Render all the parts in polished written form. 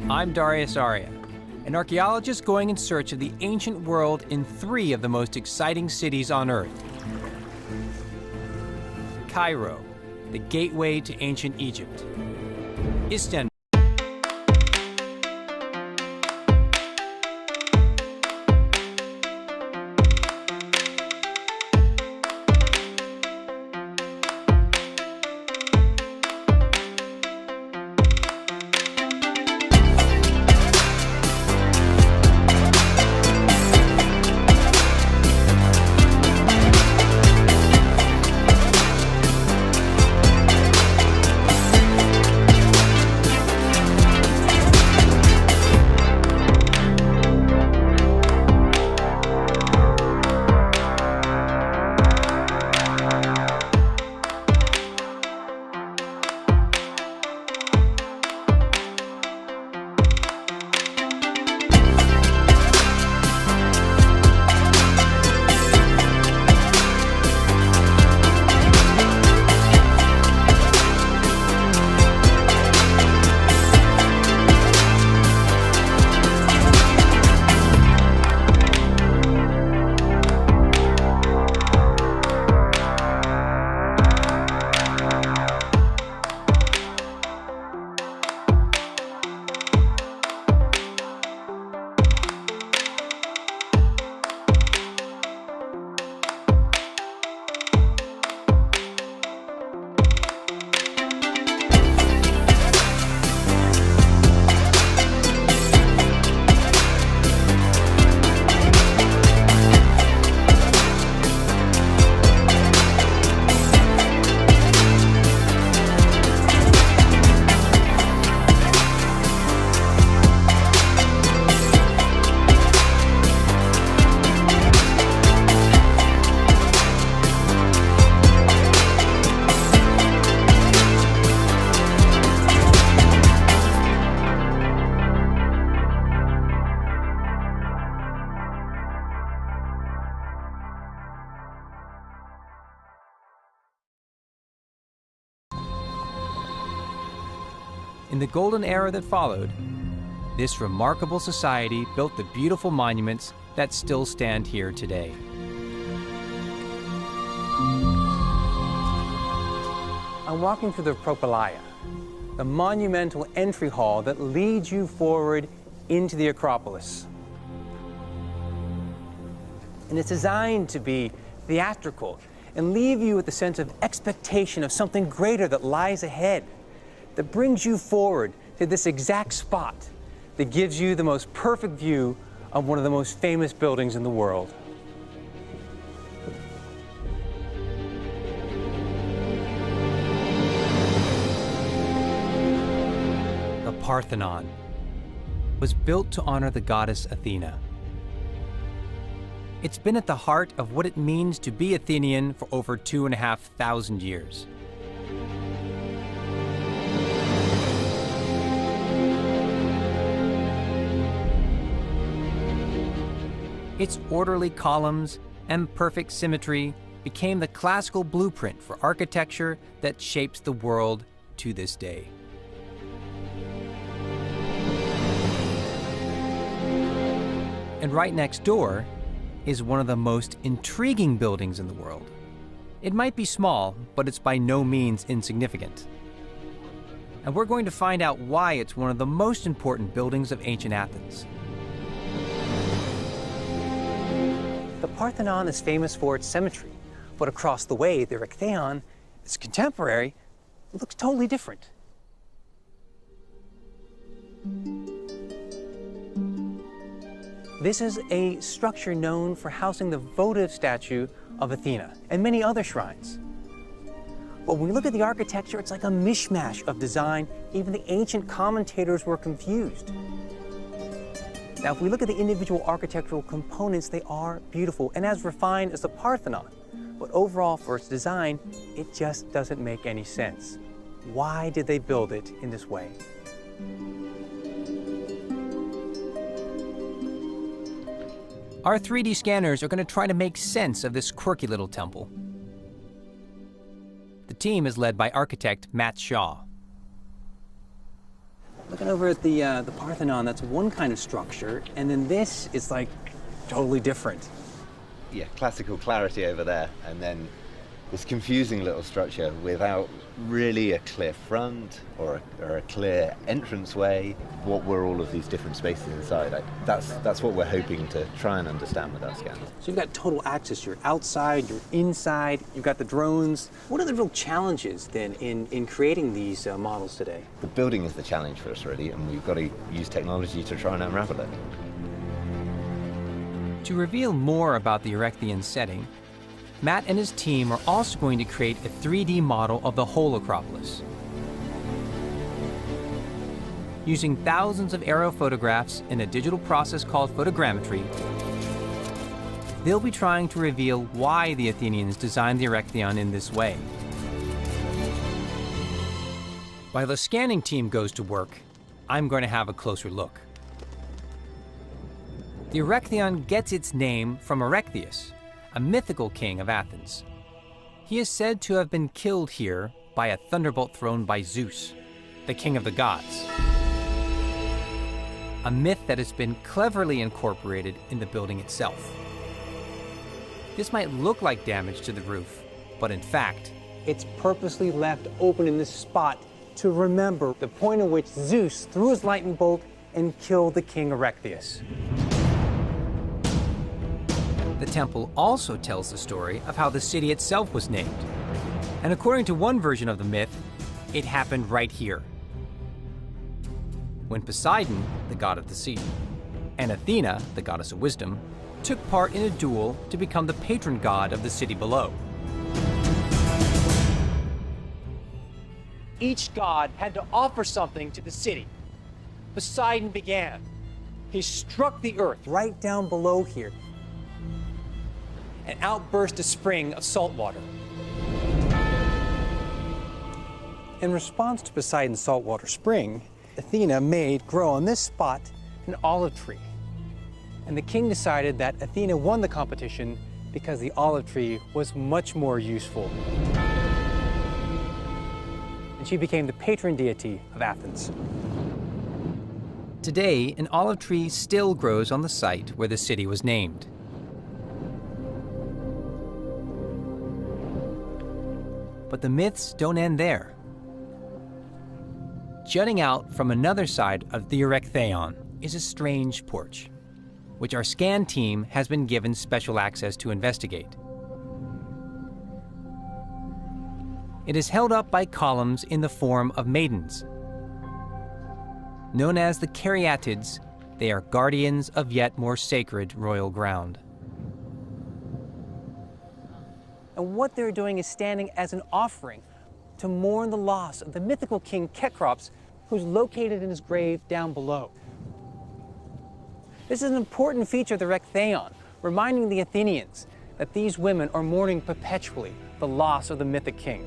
I'm Darius Arya, an archaeologist going in search of the ancient world in 3 of the most exciting cities on Earth. Cairo, the gateway to ancient Egypt. Istanbul. In the golden era that followed, this remarkable society built the beautiful monuments that still stand here today. I'm walking through the Propylaea, the monumental entry hall that leads you forward into the Acropolis. And it's designed to be theatrical and leave you with a sense of expectation of something greater that lies ahead, that brings you forward to this exact spot that gives you the most perfect view of one of the most famous buildings in the world. The Parthenon was built to honor the goddess Athena. It's been at the heart of what it means to be Athenian for over 2,500 years. Its orderly columns and perfect symmetry became the classical blueprint for architecture that shapes the world to this day. And right next door is one of the most intriguing buildings in the world. It might be small, but it's by no means insignificant. And we're going to find out why it's one of the most important buildings of ancient Athens. The Parthenon is famous for its symmetry, but across the way, the Erechtheion, its contemporary, looks totally different. This is a structure known for housing the votive statue of Athena and many other shrines. But when we look at the architecture, it's like a mishmash of design. Even the ancient commentators were confused. Now, if we look at the individual architectural components, they are beautiful and as refined as the Parthenon. But overall, for its design, it just doesn't make any sense. Why did they build it in this way? Our 3D scanners are going to try to make sense of this quirky little temple. The team is led by architect Matt Shaw. Looking over at the Parthenon, that's one kind of structure, and then this is like totally different. Yeah, classical clarity over there, and then this confusing little structure without really a clear front or a clear entranceway. What were all of these different spaces inside? That's what we're hoping to try and understand with our scans. So you've got total access. You're outside, you're inside, you've got the drones. What are the real challenges then in creating these models today? The building is the challenge for us, really, and we've got to use technology to try and unravel it. To reveal more about the Erechtheian setting, Matt and his team are also going to create a 3D model of the whole Acropolis. Using thousands of aerial photographs in a digital process called photogrammetry, they'll be trying to reveal why the Athenians designed the Erechtheion in this way. While the scanning team goes to work, I'm going to have a closer look. The Erechtheion gets its name from Erechtheus, a mythical king of Athens. He is said to have been killed here by a thunderbolt thrown by Zeus, the king of the gods. A myth that has been cleverly incorporated in the building itself. This might look like damage to the roof, but in fact, it's purposely left open in this spot to remember the point at which Zeus threw his lightning bolt and killed the king Erechtheus. The temple also tells the story of how the city itself was named. And according to one version of the myth, it happened right here, when Poseidon, the god of the sea, and Athena, the goddess of wisdom, took part in a duel to become the patron god of the city below. Each god had to offer something to the city. Poseidon began. He struck the earth right down below here, and out burst a spring of salt water. In response to Poseidon's saltwater spring, Athena made grow on this spot an olive tree. And the king decided that Athena won the competition because the olive tree was much more useful. And she became the patron deity of Athens. Today, an olive tree still grows on the site where the city was named. But the myths don't end there. Jutting out from another side of the Erechtheion is a strange porch, which our scan team has been given special access to investigate. It is held up by columns in the form of maidens. Known as the Caryatids, they are guardians of yet more sacred royal ground. And what they're doing is standing as an offering to mourn the loss of the mythical king Cecrops, who's located in his grave down below. This is an important feature of the Erechtheion, reminding the Athenians that these women are mourning perpetually the loss of the mythic king.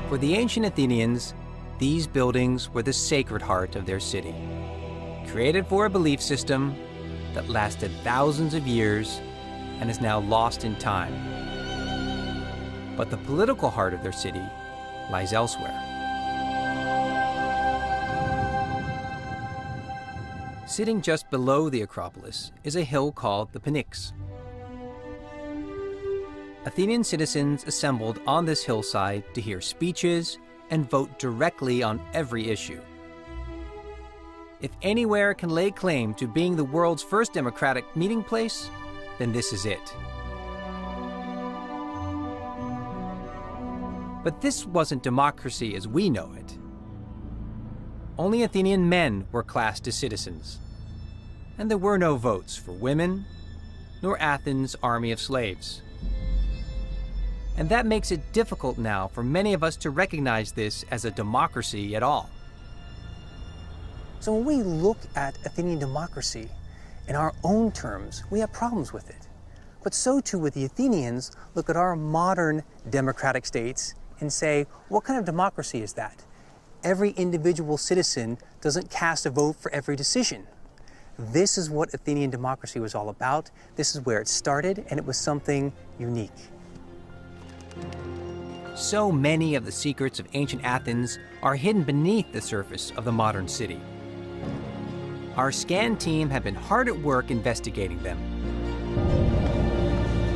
For the ancient Athenians, these buildings were the sacred heart of their city, created for a belief system that lasted thousands of years and is now lost in time. But the political heart of their city lies elsewhere. Sitting just below the Acropolis is a hill called the Pnyx. Athenian citizens assembled on this hillside to hear speeches and vote directly on every issue. If anywhere can lay claim to being the world's first democratic meeting place, then this is it. But this wasn't democracy as we know it. Only Athenian men were classed as citizens, and there were no votes for women, nor Athens' army of slaves. And that makes it difficult now for many of us to recognize this as a democracy at all. So when we look at Athenian democracy in our own terms, we have problems with it. But so too with the Athenians look at our modern democratic states and say, what kind of democracy is that? Every individual citizen doesn't cast a vote for every decision. This is what Athenian democracy was all about. This is where it started, and it was something unique. So many of the secrets of ancient Athens are hidden beneath the surface of the modern city. Our scan team have been hard at work investigating them.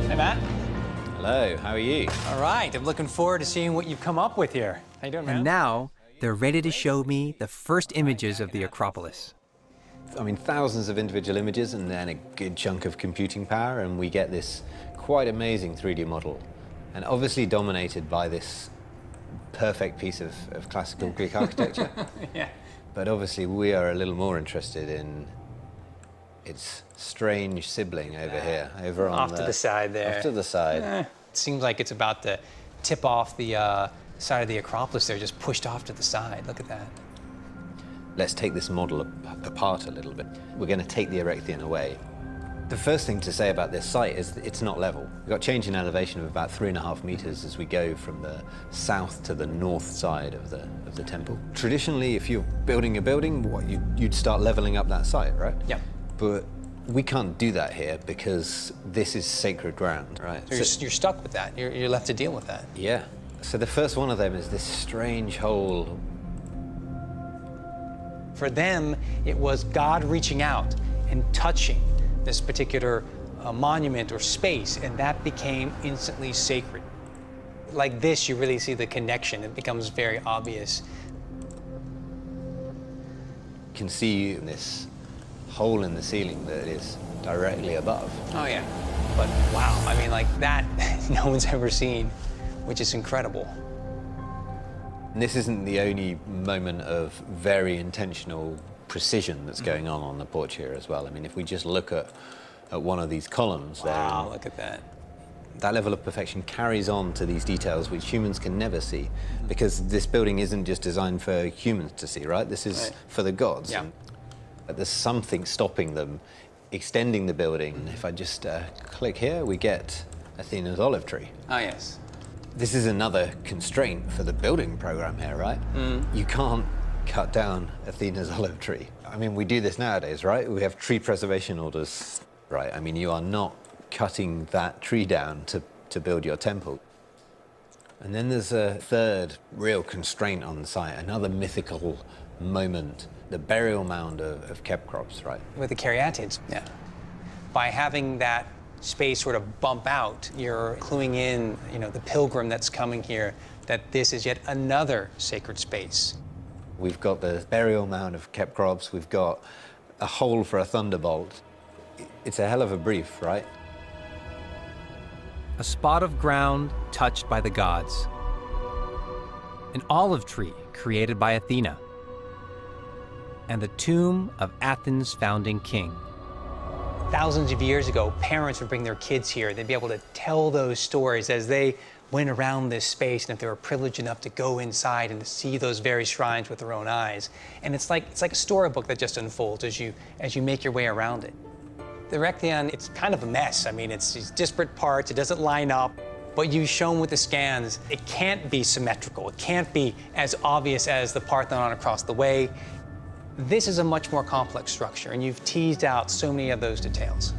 Hey, Matt. Hello, how are you? All right, I'm looking forward to seeing what you've come up with here. How you doing, man? And now, they're ready to show me the first images of the Acropolis. I mean, thousands of individual images and then a good chunk of computing power, and we get this quite amazing 3D model. And obviously dominated by this perfect piece of classical Greek architecture. Yeah. But obviously we are a little more interested in its strange sibling over here, over on Off to the side there. Off to the side. It seems like it's about to tip off the side of the Acropolis there, just pushed off to the side. Look at that. Let's take this model apart a little bit. We're going to take the Erechtheion away. The first thing to say about this site is that it's not level. We've got change in elevation of about 3.5 meters as we go from the south to the north side of the temple. Traditionally, if you're building a building, you'd start leveling up that site, right? Yeah. But we can't do that here because this is sacred ground, right? So you're stuck with that. You're left to deal with that. Yeah. So the first one of them is this strange hole. For them, it was God reaching out and touching this particular monument or space, and that became instantly sacred. Like this, you really see the connection. It becomes very obvious. You can see this hole in the ceiling that is directly above. Oh, yeah. But wow, I mean, like that, no one's ever seen, which is incredible. And this isn't the only moment of very intentional precision that's going on the porch here as well. I mean, if we just look at one of these columns there. Wow, look at that. That level of perfection carries on to these details which humans can never see, because this building isn't just designed for humans to see, right? This is for the gods. Yeah. But there's something stopping them extending the building. If I just click here, we get Athena's olive tree. Oh, yes. This is another constraint for the building program here, right? You can't cut down Athena's olive tree. I mean, we do this nowadays, right? We have tree preservation orders, right? I mean, you are not cutting that tree down to build your temple. And then there's a third real constraint on the site, another mythical moment, the burial mound of Kepkrops, right? With the caryatids, yeah. By having that space sort of bump out, you're cluing in, the pilgrim that's coming here, that this is yet another sacred space. We've got the burial mound of Kepkrops, we've got a hole for a thunderbolt. It's a hell of a brief, right? A spot of ground touched by the gods. An olive tree created by Athena. And the tomb of Athens' founding king. Thousands of years ago, parents would bring their kids here. They'd be able to tell those stories as they went around this space, and if they were privileged enough to go inside and to see those very shrines with their own eyes. And it's like a storybook that just unfolds as you make your way around it. The Erechtheion, it's kind of a mess. I mean, it's these disparate parts, it doesn't line up, but you've shown with the scans, it can't be symmetrical. It can't be as obvious as the Parthenon across the way. This is a much more complex structure, and you've teased out so many of those details.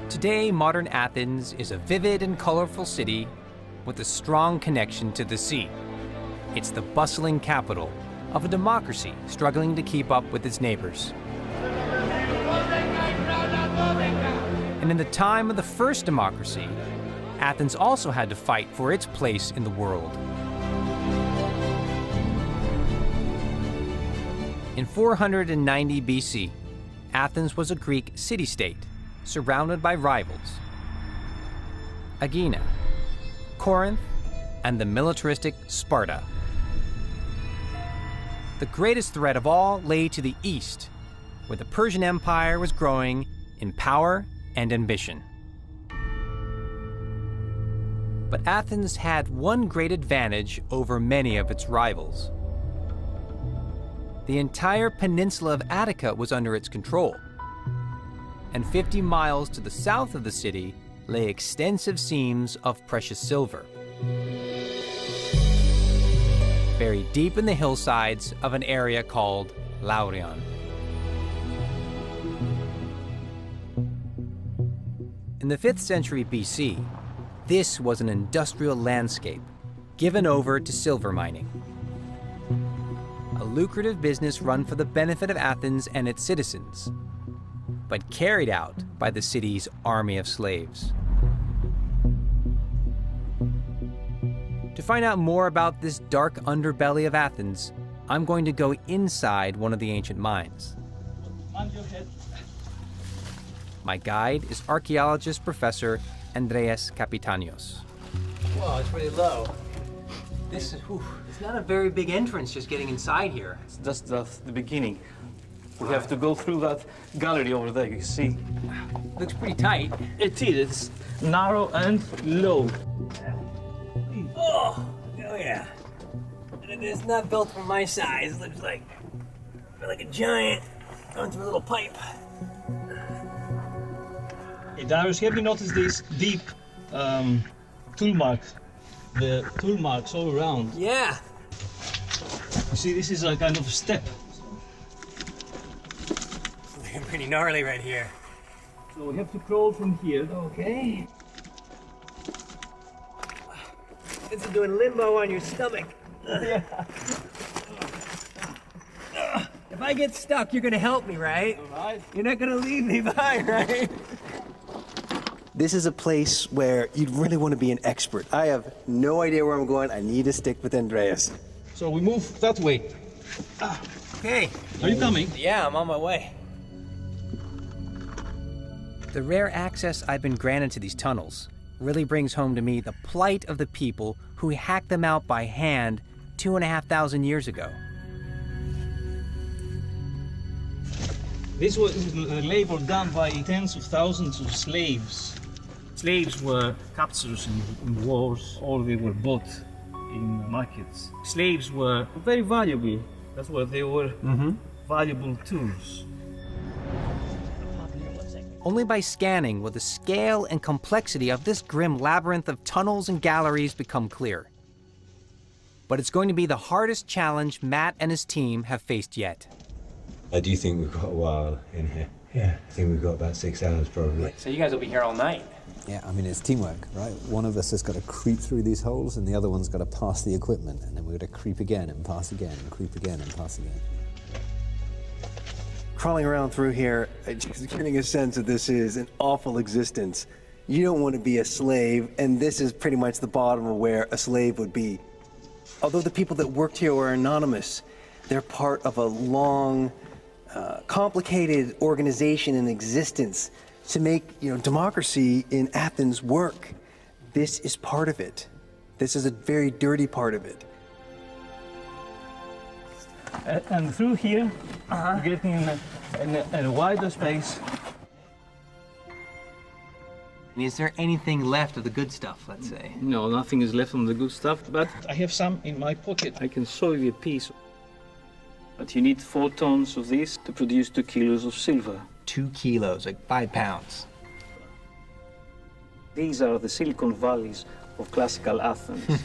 Today, modern Athens is a vivid and colorful city with a strong connection to the sea. It's the bustling capital of a democracy struggling to keep up with its neighbors. And in the time of the first democracy, Athens also had to fight for its place in the world. In 490 BC, Athens was a Greek city-state surrounded by rivals: Aegina, Corinth, and the militaristic Sparta. The greatest threat of all lay to the east, where the Persian Empire was growing in power and ambition. But Athens had one great advantage over many of its rivals. The entire peninsula of Attica was under its control, and 50 miles to the south of the city lay extensive seams of precious silver, buried deep in the hillsides of an area called Laurion. In the 5th century BC, this was an industrial landscape given over to silver mining. A lucrative business run for the benefit of Athens and its citizens, but carried out by the city's army of slaves. To find out more about this dark underbelly of Athens, I'm going to go inside one of the ancient mines. Mind your head. My guide is archaeologist Professor Andreas Kapitanios. Whoa, it's really low. This is, it's not a very big entrance just getting inside here. That's the beginning. We have to go through that gallery over there, you see. Looks pretty tight. It is. It's narrow and low. Oh yeah. It's not built for my size. It looks like a giant going through a little pipe. Hey, Darius, have you noticed these deep tool marks? The tool marks all around. Yeah. You see, this is a kind of a step. Looking pretty gnarly right here. So we have to crawl from here. Okay. This is doing limbo on your stomach. Yeah. If I get stuck, you're gonna help me, right? All right. You're not gonna leave me behind, right? This is a place where you'd really want to be an expert. I have no idea where I'm going. I need to stick with Andreas. So we move that way. Okay. Are you coming? Yeah, I'm on my way. The rare access I've been granted to these tunnels really brings home to me the plight of the people who hacked them out by hand 2,500 years ago. This was labor done by tens of thousands of slaves. Slaves were captured in wars, or they were bought in markets. Slaves were very valuable. That's why they were valuable tools. Only by scanning will the scale and complexity of this grim labyrinth of tunnels and galleries become clear. But it's going to be the hardest challenge Matt and his team have faced yet. I do think we've got a while in here. Yeah. I think we've got about 6 hours probably. So you guys will be here all night. Yeah, I mean, it's teamwork, right? One of us has got to creep through these holes and the other one's got to pass the equipment, and then we've got to creep again and pass again and creep again and pass again. Crawling around through here, just getting a sense that this is an awful existence. You don't want to be a slave, and this is pretty much the bottom of where a slave would be. Although the people that worked here were anonymous, they're part of a long, complicated organization in existence to make, democracy in Athens work. This is part of it. This is a very dirty part of it. And through here, you're getting in a wider space. And is there anything left of the good stuff, let's say? No, nothing is left from the good stuff, but I have some in my pocket. I can show you a piece. But you need 4 tons of this to produce 2 kilos of silver. 2 kilos, like 5 pounds. These are the Silicon Valleys of classical Athens.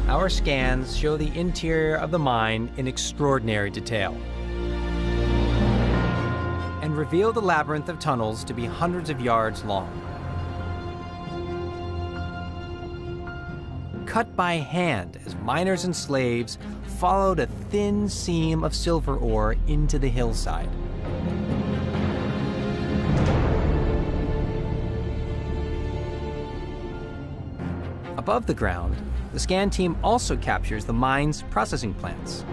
Our scans show the interior of the mine in extraordinary detail and reveal the labyrinth of tunnels to be hundreds of yards long. Cut by hand as miners and slaves followed a thin seam of silver ore into the hillside. Above the ground, the scan team also captures the mine's processing plants.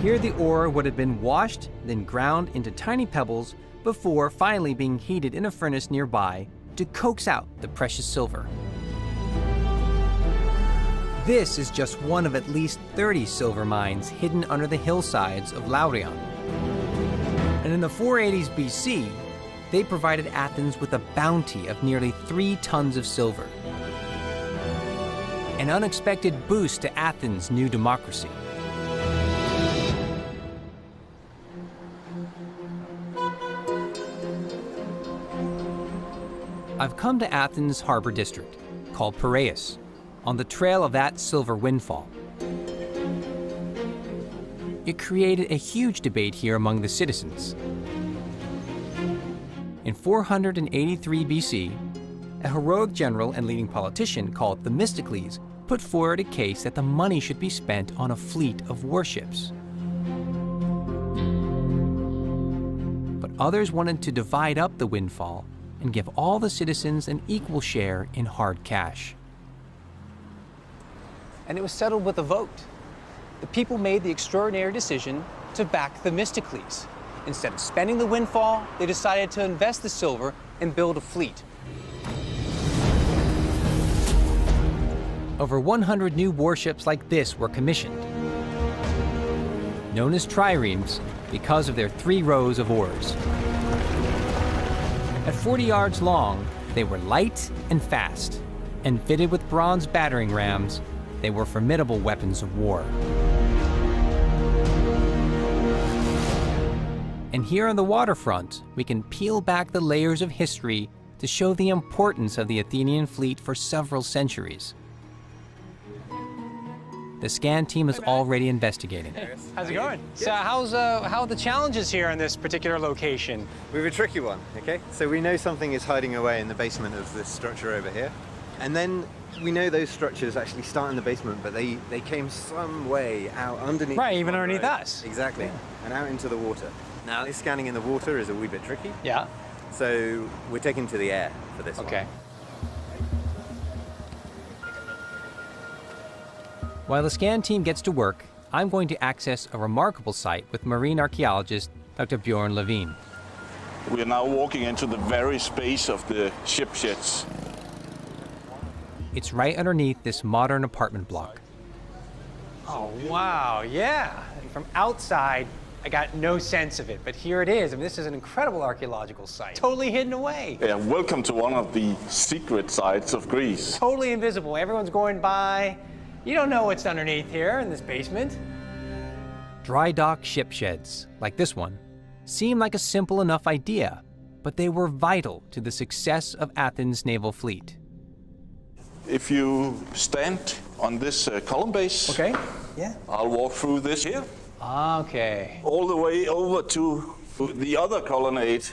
Here the ore would have been washed, then ground into tiny pebbles before finally being heated in a furnace nearby to coax out the precious silver. This is just one of at least 30 silver mines hidden under the hillsides of Laurion. And in the 480s BC, they provided Athens with a bounty of nearly 3 tons of silver. An unexpected boost to Athens' new democracy. I've come to Athens' harbor district, called Piraeus, on the trail of that silver windfall. It created a huge debate here among the citizens. In 483 BC, a heroic general and leading politician called Themistocles put forward a case that the money should be spent on a fleet of warships. But others wanted to divide up the windfall and give all the citizens an equal share in hard cash. And it was settled with a vote. The people made the extraordinary decision to back Themistocles. Instead of spending the windfall, they decided to invest the silver and build a fleet. Over 100 new warships like this were commissioned, known as triremes because of their 3 rows of oars. At 40 yards long, they were light and fast, and fitted with bronze battering rams, they were formidable weapons of war. And here on the waterfront, we can peel back the layers of history to show the importance of the Athenian fleet for several centuries. The scan team is already investigating. How's it going? So how are the challenges here in this particular location? We have a tricky one, okay? So we know something is hiding away in the basement of this structure over here. And then we know those structures actually start in the basement, but they came some way out underneath. Right, even underneath us. Exactly, and out into the water. Now, this scanning in the water is a wee bit tricky. Yeah. So we're taking to the air for this one. Okay. While the scan team gets to work, I'm going to access a remarkable site with marine archaeologist Dr. Bjorn Levine. We are now walking into the very space of the ship sheds. It's right underneath this modern apartment block. Oh, wow, yeah. And from outside, I got no sense of it, but here it is. I mean, this is an incredible archaeological site. Totally hidden away. Yeah, welcome to one of the secret sites of Greece. Totally invisible. Everyone's going by. You don't know what's underneath here in this basement. Dry dock ship sheds, like this one, seem like a simple enough idea, but they were vital to the success of Athens' naval fleet. If you stand on this column base, Okay. Yeah. I'll walk through this here, Okay. all the way over to the other colonnade.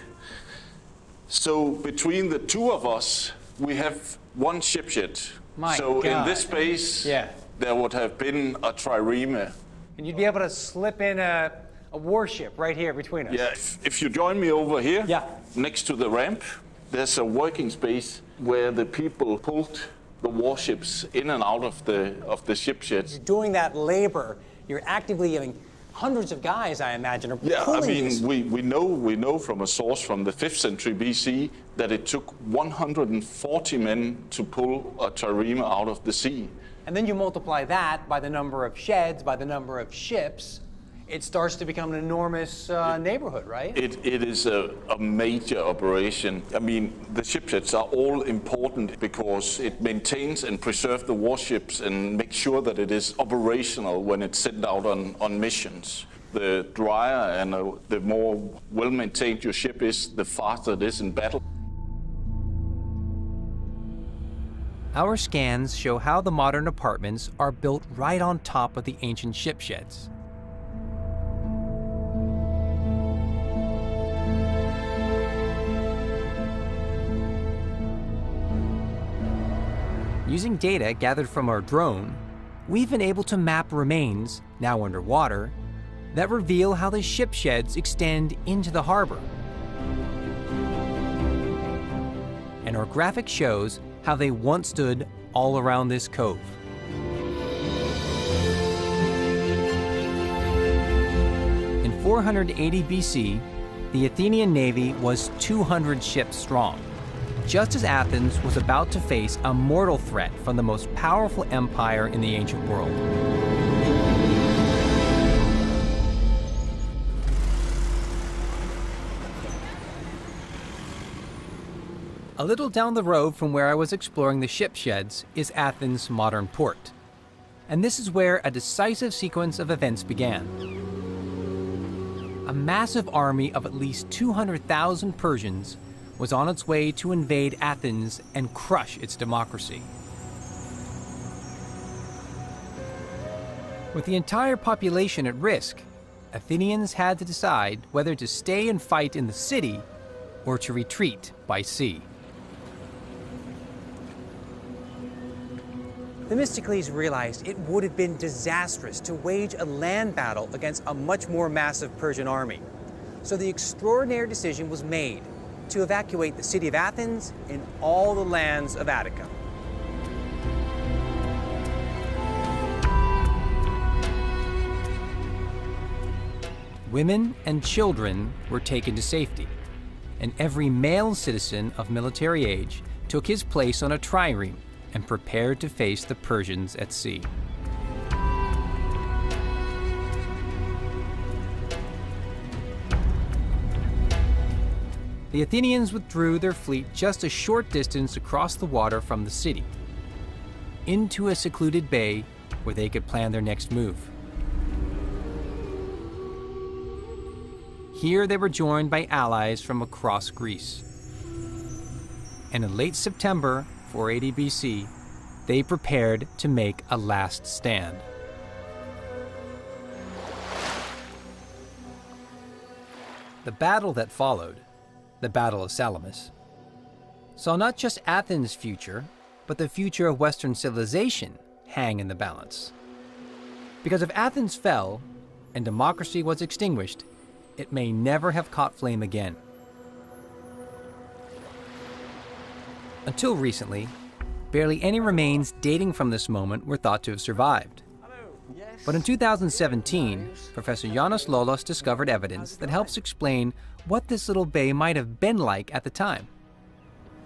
So between the two of us, we have one ship shed. My so God. in this space, Yeah. there would have been a trireme. And you'd be able to slip in a warship right here between us. Yeah, if you join me over here, Yeah. next to the ramp, there's a working space where the people pulled the warships in and out of the ship sheds. You're doing that labor. You're actively, I mean, hundreds of guys, I imagine, are Yeah, I pulling mean, this. we know from a source from the 5th century BC that it took 140 men to pull a trireme out of the sea. And then you multiply that by the number of sheds, by the number of ships, it starts to become an enormous neighborhood, right? It is a major operation. I mean, the ship sheds are all important because it maintains and preserves the warships and makes sure that it is operational when it's sent out on missions. The drier and the more well-maintained your ship is, the faster it is in battle. Our scans show how the modern apartments are built right on top of the ancient ship sheds. Using data gathered from our drone, we've been able to map remains, now underwater, that reveal how the ship sheds extend into the harbor. And our graphic shows how they once stood all around this cove. In 480 BC, the Athenian navy was 200 ships strong, just as Athens was about to face a mortal threat from the most powerful empire in the ancient world. A little down the road from where I was exploring the ship sheds is Athens' modern port. And this is where a decisive sequence of events began. A massive army of at least 200,000 Persians was on its way to invade Athens and crush its democracy. With the entire population at risk, Athenians had to decide whether to stay and fight in the city or to retreat by sea. Themistocles realized it would have been disastrous to wage a land battle against a much more massive Persian army. So the extraordinary decision was made to evacuate the city of Athens and all the lands of Attica. Women and children were taken to safety, and every male citizen of military age took his place on a trireme and prepared to face the Persians at sea. The Athenians withdrew their fleet just a short distance across the water from the city, into a secluded bay where they could plan their next move. Here they were joined by allies from across Greece. And in late September 480 BC, they prepared to make a last stand. The battle that followed, the Battle of Salamis, saw not just Athens' future, but the future of Western civilization hang in the balance. Because if Athens fell and democracy was extinguished, it may never have caught flame again. Until recently, barely any remains dating from this moment were thought to have survived. But in 2017, Professor Yannis Lolos discovered evidence that helps explain what this little bay might have been like at the time.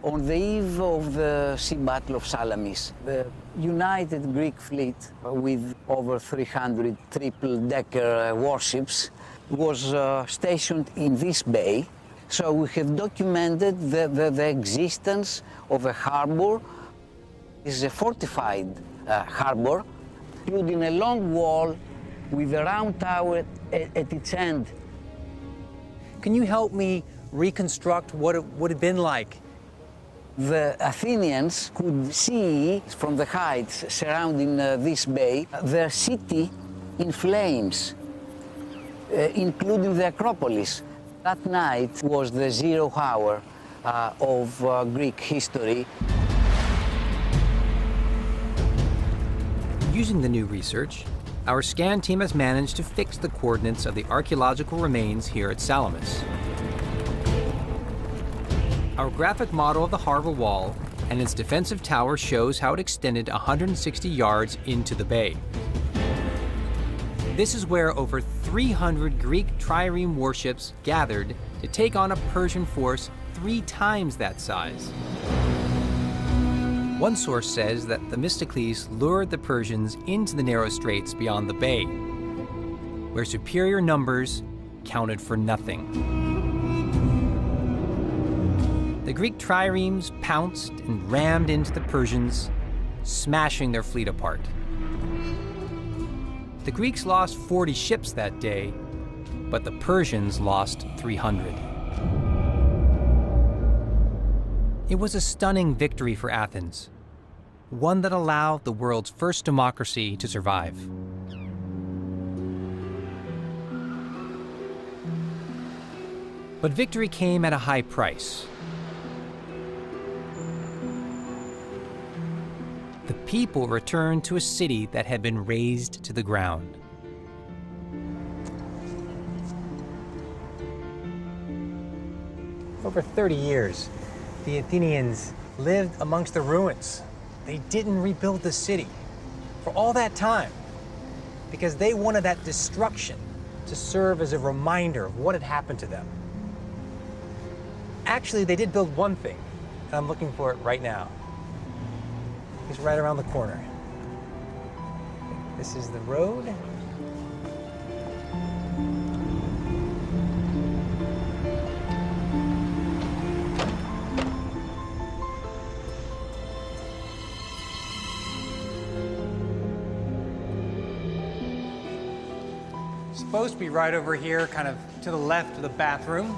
On the eve of the Sea Battle of Salamis, the United Greek fleet, with over 300 triple-decker warships, was stationed in this bay. So we have documented the existence of a harbor. It's a fortified harbor, including a long wall with a round tower at its end. Can you help me reconstruct what it would have been like? The Athenians could see from the heights surrounding this bay their city in flames, including the Acropolis. That night was the 0 hour of Greek history. Using the new research, our scan team has managed to fix the coordinates of the archaeological remains here at Salamis. Our graphic model of the harbor wall and its defensive tower shows how it extended 160 yards into the bay. This is where over 300 Greek trireme warships gathered to take on a Persian force 3 times that size. One source says that Themistocles lured the Persians into the narrow straits beyond the bay, where superior numbers counted for nothing. The Greek triremes pounced and rammed into the Persians, smashing their fleet apart. The Greeks lost 40 ships that day, but the Persians lost 300. It was a stunning victory for Athens, one that allowed the world's first democracy to survive. But victory came at a high price. The people returned to a city that had been razed to the ground. For over 30 years, the Athenians lived amongst the ruins. They didn't rebuild the city for all that time because they wanted that destruction to serve as a reminder of what had happened to them. Actually, they did build one thing, and I'm looking for it right now. It's right around the corner. This is the road. Supposed to be right over here, kind of to the left of the bathroom.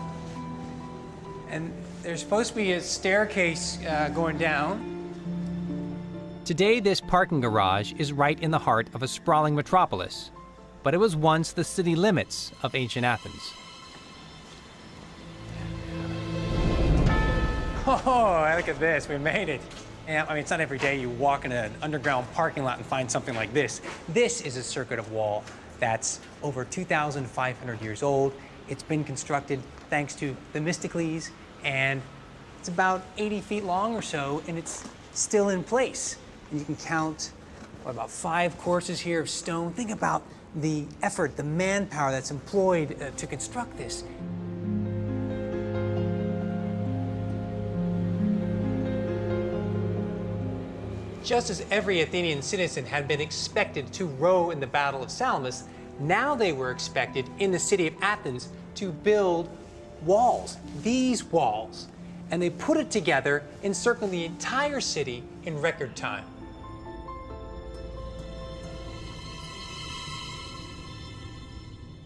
And there's supposed to be a staircase going down. Today, this parking garage is right in the heart of a sprawling metropolis, but it was once the city limits of ancient Athens. Oh, look at this, we made it. Yeah, I mean, it's not every day you walk in an underground parking lot and find something like this. This is a circuit of wall that's over 2,500 years old. It's been constructed thanks to Themistocles, and it's about 80 feet long or so, and it's still in place. And you can count, about 5 courses here of stone. Think about the effort, the manpower that's employed to construct this. Just as every Athenian citizen had been expected to row in the Battle of Salamis, now they were expected in the city of Athens to build walls, these walls. And they put it together, encircling the entire city in record time.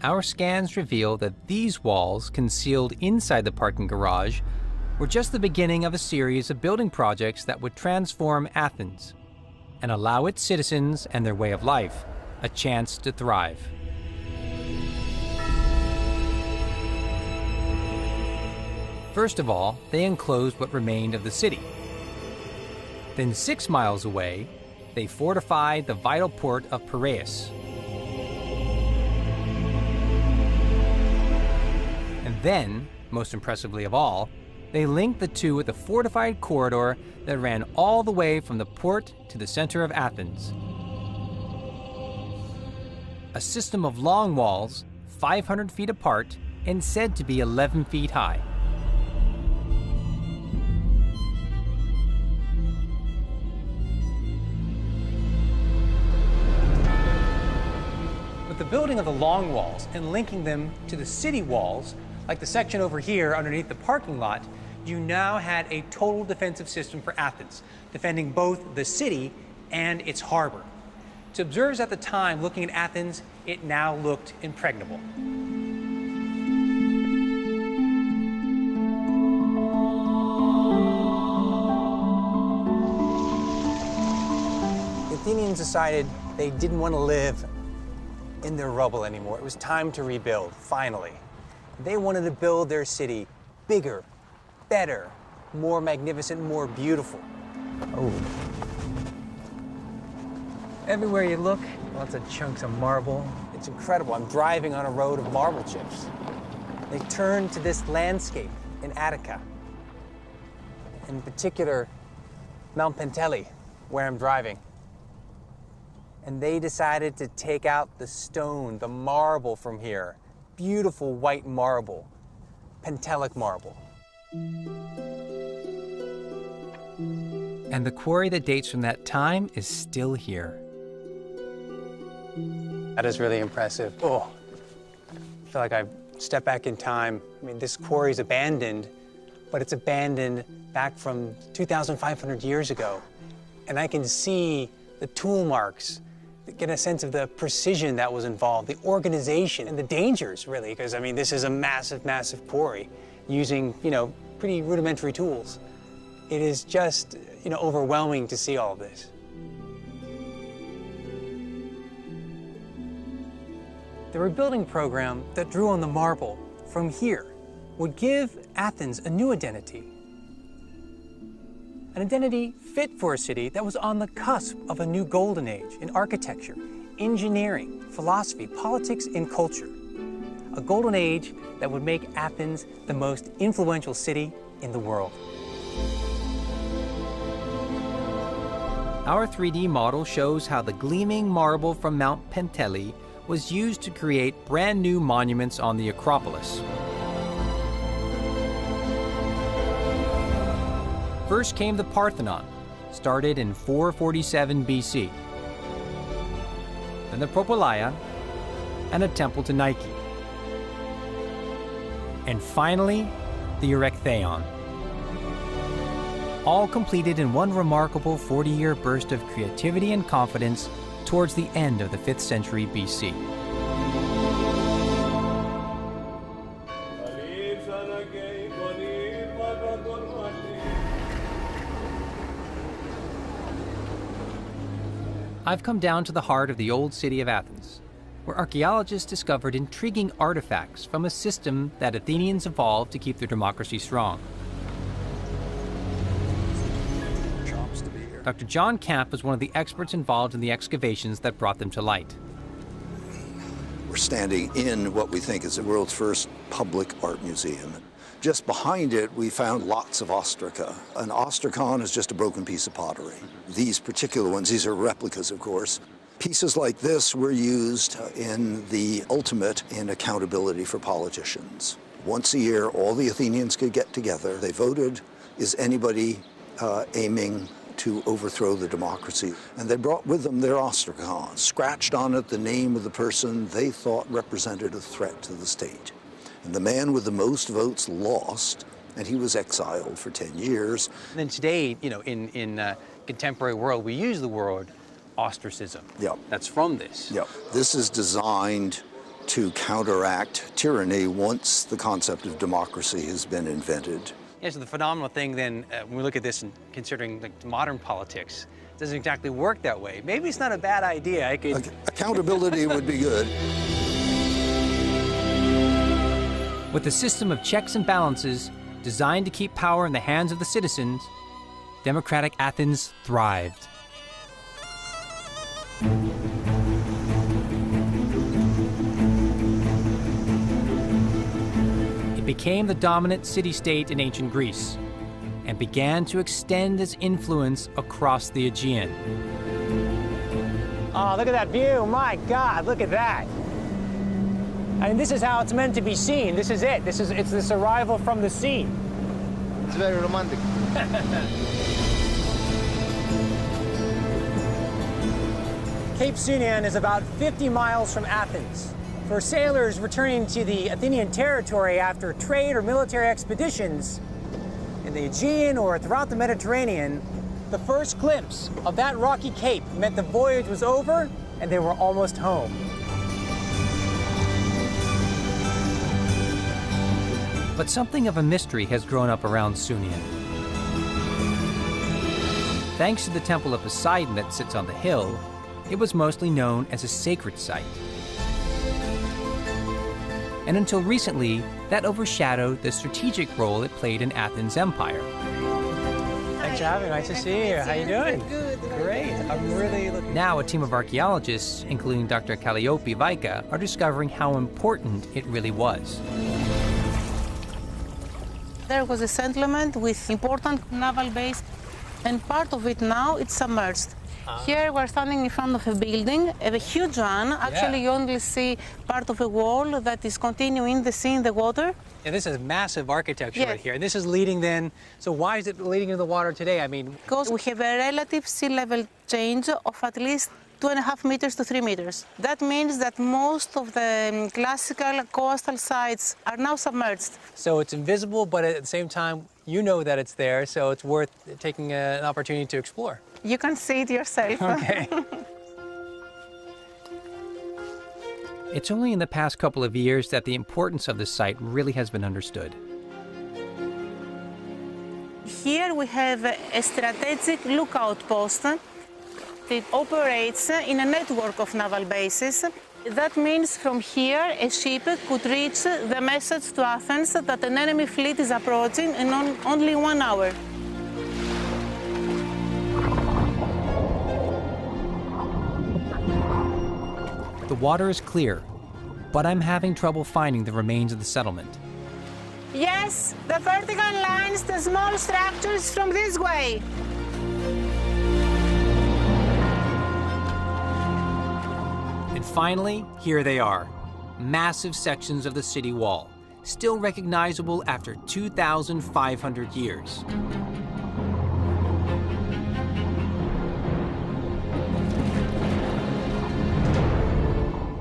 Our scans reveal that these walls, concealed inside the parking garage, were just the beginning of a series of building projects that would transform Athens and allow its citizens and their way of life a chance to thrive. First of all, they enclosed what remained of the city. Then 6 miles away, they fortified the vital port of Piraeus. And then, most impressively of all, they linked the two with a fortified corridor that ran all the way from the port to the center of Athens. A system of long walls, 500 feet apart and said to be 11 feet high. With the building of the long walls and linking them to the city walls, like the section over here underneath the parking lot, you now had a total defensive system for Athens, defending both the city and its harbor. To observers at the time looking at Athens, it now looked impregnable. The Athenians decided they didn't want to live in their rubble anymore. It was time to rebuild, finally. They wanted to build their city bigger, better, more magnificent, more beautiful. Oh. Everywhere you look, lots of chunks of marble. It's incredible. I'm driving on a road of marble chips. They turned to this landscape in Attica. In particular, Mount Penteli, where I'm driving. And they decided to take out the stone, the marble from here. Beautiful white marble, Pentelic marble. And the quarry that dates from that time is still here. That is really impressive. Oh, I feel like I've stepped back in time. I mean, this quarry is abandoned, but it's abandoned back from 2,500 years ago. And I can see the tool marks, get a sense of the precision that was involved, the organization, and the dangers, really, because, I mean, this is a massive, massive quarry using, pretty rudimentary tools. It is just, overwhelming to see all of this. The rebuilding program that drew on the marble from here would give Athens a new identity. An identity fit for a city that was on the cusp of a new golden age in architecture, engineering, philosophy, politics, and culture. A golden age that would make Athens the most influential city in the world. Our 3D model shows how the gleaming marble from Mount Penteli was used to create brand new monuments on the Acropolis. First came the Parthenon, started in 447 BC. Then the Propylaea, and a temple to Nike. And finally, the Erechtheion. All completed in one remarkable 40-year burst of creativity and confidence towards the end of the 5th century BC. I've come down to the heart of the old city of Athens, where archaeologists discovered intriguing artifacts from a system that Athenians evolved to keep their democracy strong. Dr. John Camp was one of the experts involved in the excavations that brought them to light. We're standing in what we think is the world's first public art museum. Just behind it, we found lots of ostraca. An ostracon is just a broken piece of pottery. These particular ones, these are replicas, of course. Pieces like this were used in the ultimate in accountability for politicians. Once a year, all the Athenians could get together. They voted, is anybody aiming to overthrow the democracy? And they brought with them their ostracon, scratched on it the name of the person they thought represented a threat to the state. And the man with the most votes lost, and he was exiled for 10 years. And then today, you know, in contemporary world, we use the word ostracism. Yep. That's from this. Yep. This is designed to counteract tyranny once the concept of democracy has been invented. Yeah, so the phenomenal thing then, when we look at this and considering like modern politics, it doesn't exactly work that way. Maybe it's not a bad idea. Accountability would be good. With a system of checks and balances designed to keep power in the hands of the citizens, democratic Athens thrived. It became the dominant city-state in ancient Greece and began to extend its influence across the Aegean. Oh, look at that view. My God, look at that. I mean, this is how it's meant to be seen. This is it. It's this arrival from the sea. It's very romantic. Cape Sunian is about 50 miles from Athens. For sailors returning to the Athenian territory after trade or military expeditions in the Aegean or throughout the Mediterranean, the first glimpse of that rocky cape meant the voyage was over and they were almost home. But something of a mystery has grown up around Sunian. Thanks to the temple of Poseidon that sits on the hill, it was mostly known as a sacred site. And until recently, that overshadowed the strategic role it played in Athens' empire. Thanks for having me. Nice to see you. How you doing? Good. Great. I'm really looking. Now, a team of archaeologists, including Dr. Calliope Vaika, are discovering how important it really was. There was a settlement with important naval base, and part of it now it's submerged. Here we're standing in front of a building, a huge one. Actually, you only see part of a wall that is continuing the sea in the water. Yeah, this is massive architecture right here. And this is leading then, so why is it leading into the water today? I mean, because we have a relative sea level change of at least 2.5 meters to 3 meters. That means that most of the classical coastal sites are now submerged. So it's invisible, but at the same time, you know that it's there, so it's worth taking an opportunity to explore. You can see it yourself. Okay. It's only in the past couple of years that the importance of this site really has been understood. Here we have a strategic lookout post. It operates in a network of naval bases. That means from here a ship could reach the message to Athens that an enemy fleet is approaching in only 1 hour. The water is clear, but I'm having trouble finding the remains of the settlement. Yes, the vertical lines, the small structures from this way. And finally, here they are. Massive sections of the city wall, still recognizable after 2,500 years.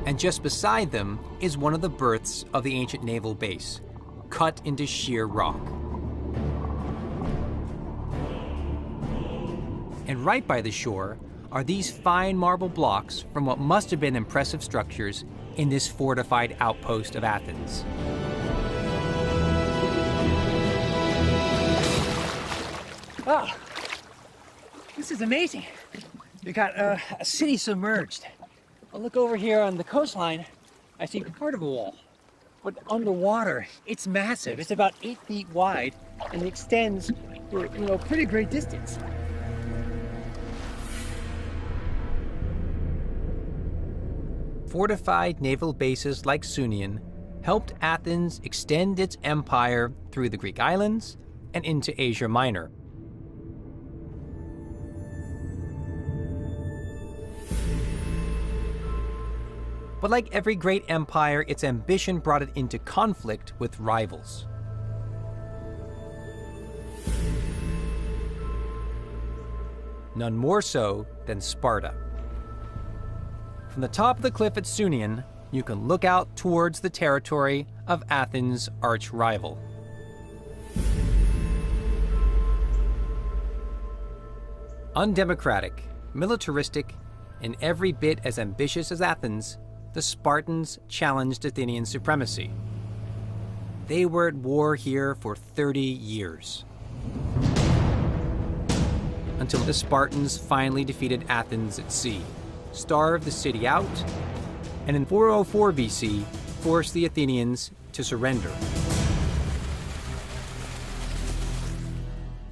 And just beside them is one of the berths of the ancient naval base, cut into sheer rock. And right by the shore are these fine marble blocks from what must have been impressive structures in this fortified outpost of Athens. Oh, this is amazing. We got a city submerged. I'll look over here on the coastline. I see part of a wall, but underwater, it's massive. It's about 8 feet wide and extends for, pretty great distance. Fortified naval bases like Sunion helped Athens extend its empire through the Greek islands and into Asia Minor. But like every great empire, its ambition brought it into conflict with rivals. None more so than Sparta. From the top of the cliff at Sunion, you can look out towards the territory of Athens' arch-rival. Undemocratic, militaristic, and every bit as ambitious as Athens, the Spartans challenged Athenian supremacy. They were at war here for 30 years. Until the Spartans finally defeated Athens at sea, starved the city out, and in 404 BC, forced the Athenians to surrender.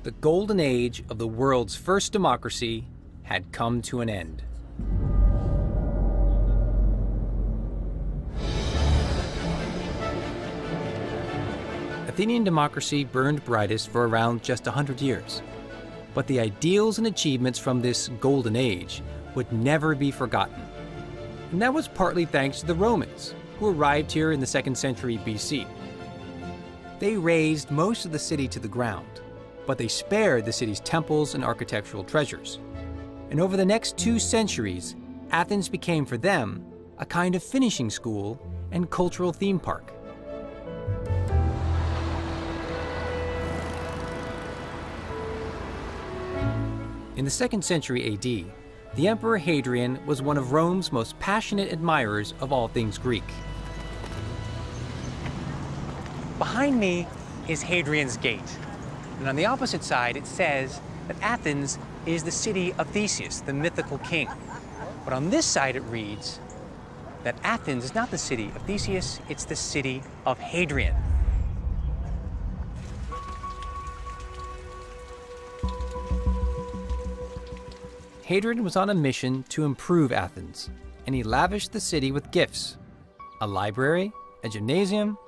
The golden age of the world's first democracy had come to an end. Athenian democracy burned brightest for around just 100 years. But the ideals and achievements from this golden age would never be forgotten. And that was partly thanks to the Romans, who arrived here in the 2nd century BC. They razed most of the city to the ground, but they spared the city's temples and architectural treasures. And over the next 2 centuries, Athens became for them a kind of finishing school and cultural theme park. In the 2nd century AD, the Emperor Hadrian was one of Rome's most passionate admirers of all things Greek. Behind me is Hadrian's Gate, and on the opposite side it says that Athens is the city of Theseus, the mythical king. But on this side it reads that Athens is not the city of Theseus, it's the city of Hadrian. Hadrian was on a mission to improve Athens, and he lavished the city with gifts: a library, a gymnasium,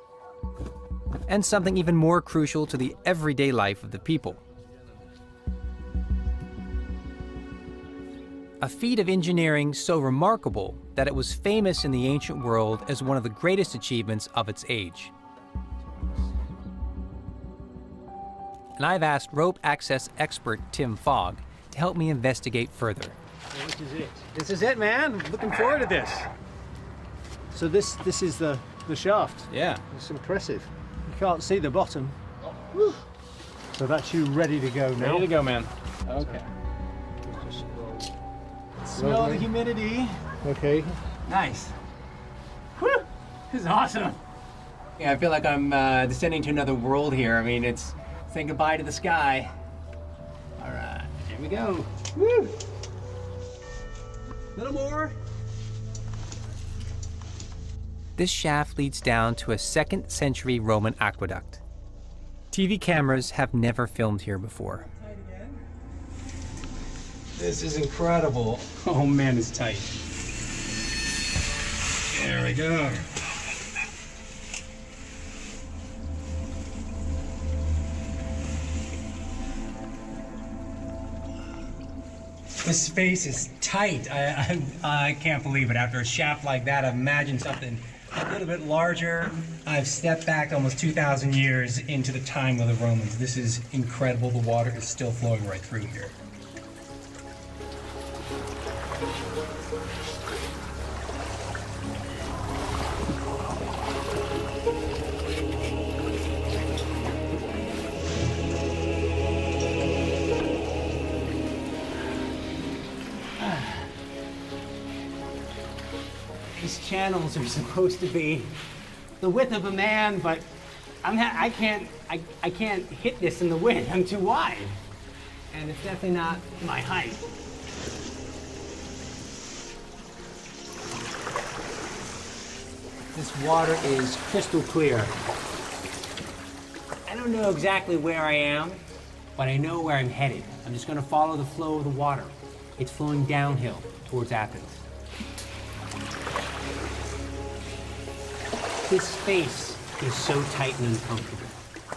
and something even more crucial to the everyday life of the people: a feat of engineering so remarkable that it was famous in the ancient world as one of the greatest achievements of its age. And I've asked rope access expert Tim Fogg to help me investigate further. Well, this is it. This is it, man. I'm looking forward to this. So this is the shaft. Yeah. It's impressive. You can't see the bottom. Woo. So that's you ready to go now. Ready to go, man. Okay. Smell the humidity. Okay. Nice. Woo! This is awesome. Yeah, I feel like I'm descending to another world here. I mean, it's saying goodbye to the sky. All right. Here we go. Woo! A little more. This shaft leads down to a 2nd century Roman aqueduct. TV cameras have never filmed here before. This is incredible. Oh man, it's tight. There we go. This space is tight. I can't believe it. After a shaft like that, I've imagined something a little bit larger. I've stepped back almost 2,000 years into the time of the Romans. This is incredible. The water is still flowing right through here. These channels are supposed to be the width of a man, but I can't hit this in the width. I'm too wide. and it's definitely not my height. This water is crystal clear. I don't know exactly where I am, but I know where I'm headed. I'm just going to follow the flow of the water. It's flowing downhill towards Athens. This space is so tight and uncomfortable.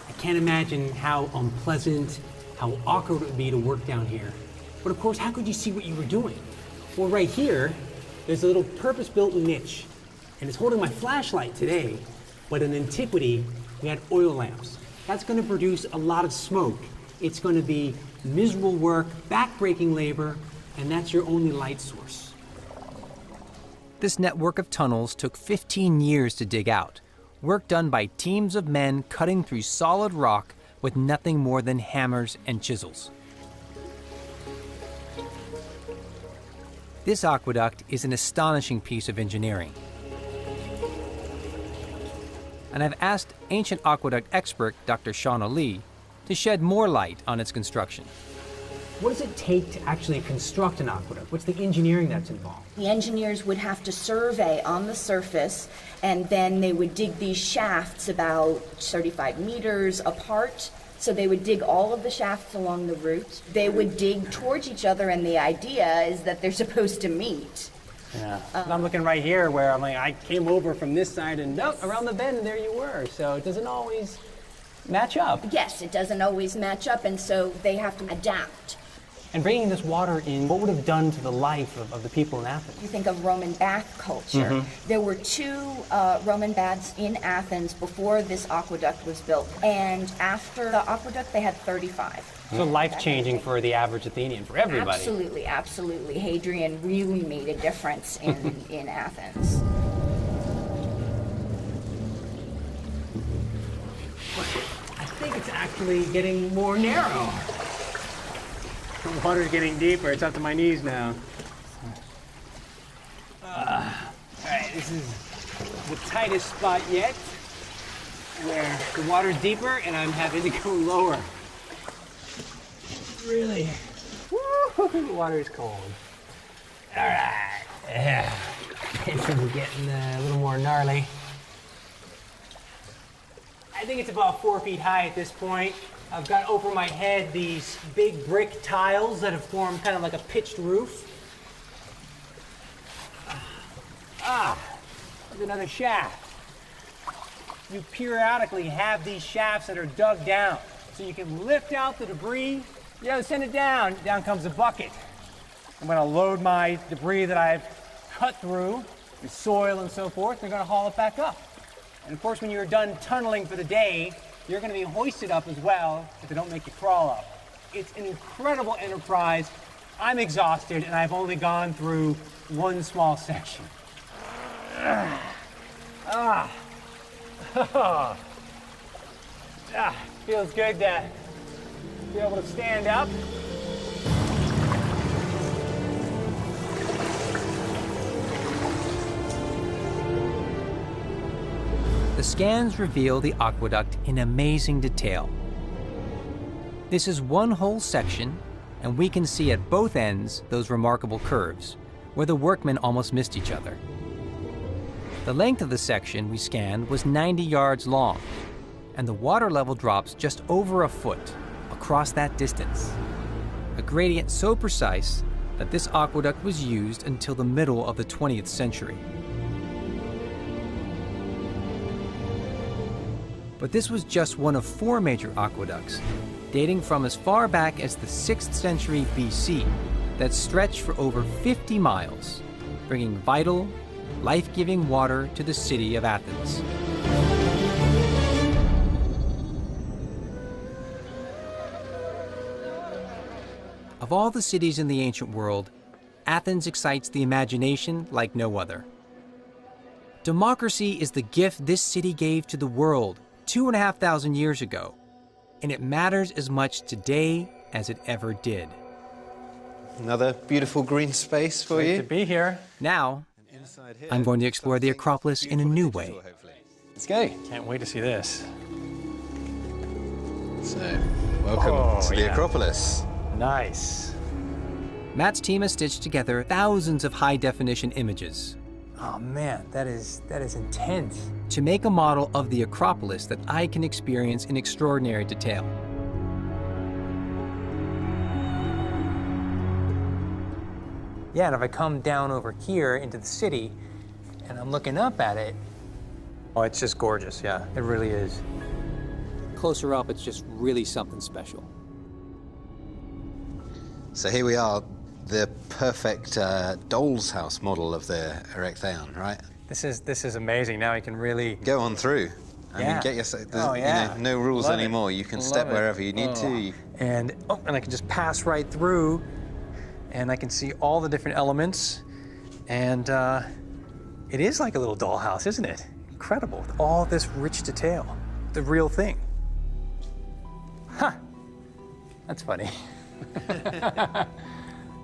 I can't imagine how unpleasant, how awkward it would be to work down here. But of course, how could you see what you were doing? Well, right here, there's a little purpose-built niche, and it's holding my flashlight today, but in antiquity, we had oil lamps. That's going to produce a lot of smoke. It's going to be miserable work, back-breaking labor, and that's your only light source. This network of tunnels took 15 years to dig out, work done by teams of men cutting through solid rock with nothing more than hammers and chisels. This aqueduct is an astonishing piece of engineering. And I've asked ancient aqueduct expert Dr. Shauna Lee to shed more light on its construction. What does it take to actually construct an aqueduct? What's the engineering that's involved? The engineers would have to survey on the surface, and then they would dig these shafts about 35 meters apart. So they would dig all of the shafts along the route. They would dig towards each other, and the idea is that they're supposed to meet. Yeah. I'm looking right here where I'm like, I came over from this side and nope, around the bend, and there you were. So it doesn't always match up. Yes, it doesn't always match up, and so they have to adapt. And bringing this water in, what would have done to the life of the people in Athens? You think of Roman bath culture. There were 2 Roman baths in Athens before this aqueduct was built. And after the aqueduct, they had 35. So life-changing for the average Athenian, for everybody. Absolutely, absolutely. Hadrian really made a difference in Athens. I think it's actually getting more narrow. The water's getting deeper. It's up to my knees now. All right, this is the tightest spot yet, where the water's deeper and I'm having to go lower. Really? Woo! The water is cold. All right. Yeah. It's getting a little more gnarly. I think it's about 4 feet high at this point. I've got over my head these big brick tiles that have formed kind of like a pitched roof. There's another shaft. You periodically have these shafts that are dug down, so you can lift out the debris, send it down. Down comes a bucket. I'm gonna load my debris that I've cut through, the soil and so forth, they're gonna haul it back up. And of course, when you're done tunneling for the day, you're going to be hoisted up as well if they don't make you crawl up. It's an incredible enterprise. I'm exhausted, and I've only gone through one small section. Feels good to be able to stand up. The scans reveal the aqueduct in amazing detail. This is one whole section, and we can see at both ends those remarkable curves, where the workmen almost missed each other. The length of the section we scanned was 90 yards long, and the water level drops just over a foot across that distance. A gradient so precise that this aqueduct was used until the middle of the 20th century. But this was just one of 4 major aqueducts, dating from as far back as the 6th century BC, that stretched for over 50 miles, bringing vital, life-giving water to the city of Athens. Of all the cities in the ancient world, Athens excites the imagination like no other. Democracy is the gift this city gave to the world 2,500 years ago, and it matters as much today as it ever did. Another beautiful green space for you. Great to be here. Now, I'm going to explore the Acropolis in a new way. Let's go. Can't wait to see this. So, welcome to the Acropolis. Nice. Matt's team has stitched together thousands of high-definition images. Oh man, that is intense. To make a model of the Acropolis that I can experience in extraordinary detail. Yeah, and if I come down over here into the city and I'm looking up at it, oh, it's just gorgeous, yeah, it really is. Closer up, it's just really something special. So here we are, the perfect doll's house model of the Erechtheion, right? This is amazing. Now I can really go on through. I mean, get yourself. Oh, yeah. You know, no rules anymore. You can step wherever you need to. And I can just pass right through, and I can see all the different elements, and it is like a little dollhouse, isn't it? Incredible, with all this rich detail, the real thing. Huh? That's funny.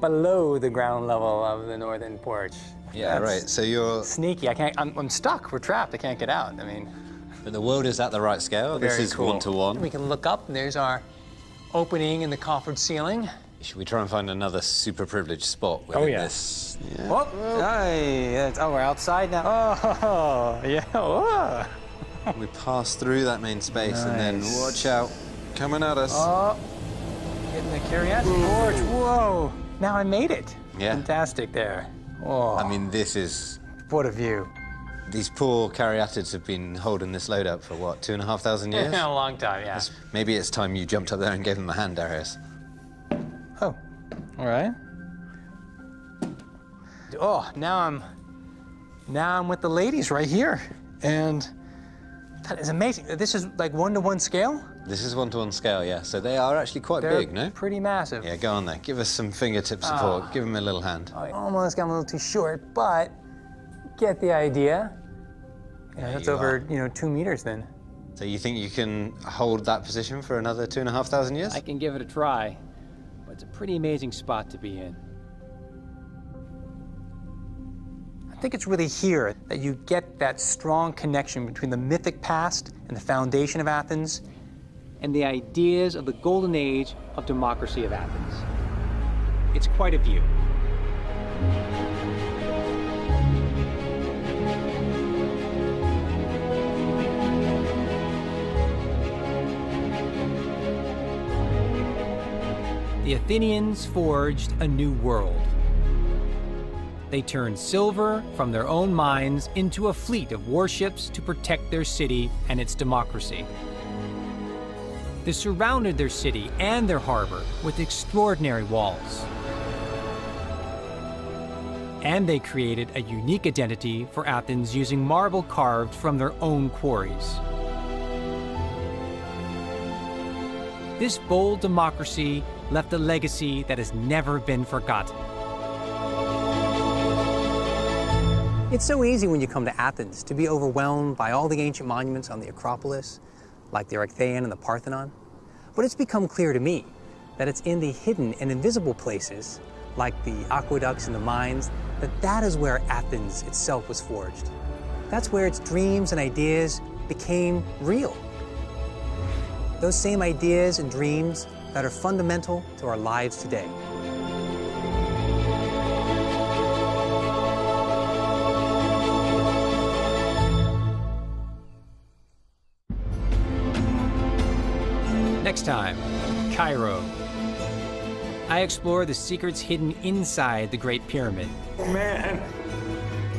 Below the ground level of the northern porch. Yeah, right. So you're sneaky. I'm stuck. We're trapped. I can't get out. I mean, but the world is at the right scale. This is cool. 1-to-1. We can look up, and there's our opening in the coffered ceiling. Should we try and find another super privileged spot? Oh yeah. This, yeah. Oh, we're outside now. Oh, yeah. Oh. We pass through that main space, and then watch out, coming at us. Oh, getting the Cariatian porch. Whoa! Now I made it. Yeah. Fantastic there. Oh. I mean, this is... What a view. These poor Cariatids have been holding this load up for, what, 2,500 years? A long time, yeah. Maybe it's time you jumped up there and gave them a hand, Darius. Oh, all right. Oh, now I'm with the ladies right here. And that is amazing. This is like 1-to-1 scale? This is 1-to-1 scale, yeah. So they are actually quite big, no? Pretty massive. Yeah, go on there. Give us some fingertip support. Give them a little hand. I almost got a little too short, but get the idea. Yeah, that's over, 2 meters then. So you think you can hold that position for another 2,500 years? I can give it a try, but it's a pretty amazing spot to be in. I think it's really here that you get that strong connection between the mythic past and the foundation of Athens and the ideas of the golden age of democracy of Athens. It's quite a view. The Athenians forged a new world. They turned silver from their own mines into a fleet of warships to protect their city and its democracy. They surrounded their city and their harbor with extraordinary walls. And they created a unique identity for Athens using marble carved from their own quarries. This bold democracy left a legacy that has never been forgotten. It's so easy when you come to Athens to be overwhelmed by all the ancient monuments on the Acropolis, like the Erechtheion and the Parthenon. But it's become clear to me that it's in the hidden and invisible places, like the aqueducts and the mines, that is where Athens itself was forged. That's where its dreams and ideas became real. Those same ideas and dreams that are fundamental to our lives today. Next time, Cairo. I explore the secrets hidden inside the Great Pyramid. Oh, man.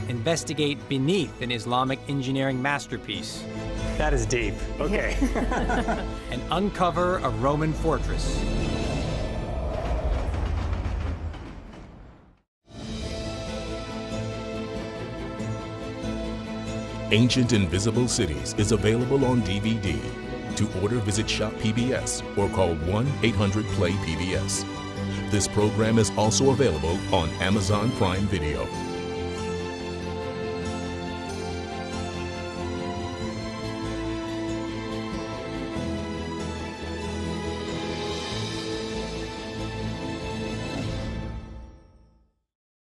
Investigate beneath an Islamic engineering masterpiece. That is deep. Okay. And uncover a Roman fortress. Ancient Invisible Cities is available on DVD. To order, visit Shop PBS or call 1-800-PLAY-PBS. This program is also available on Amazon Prime Video.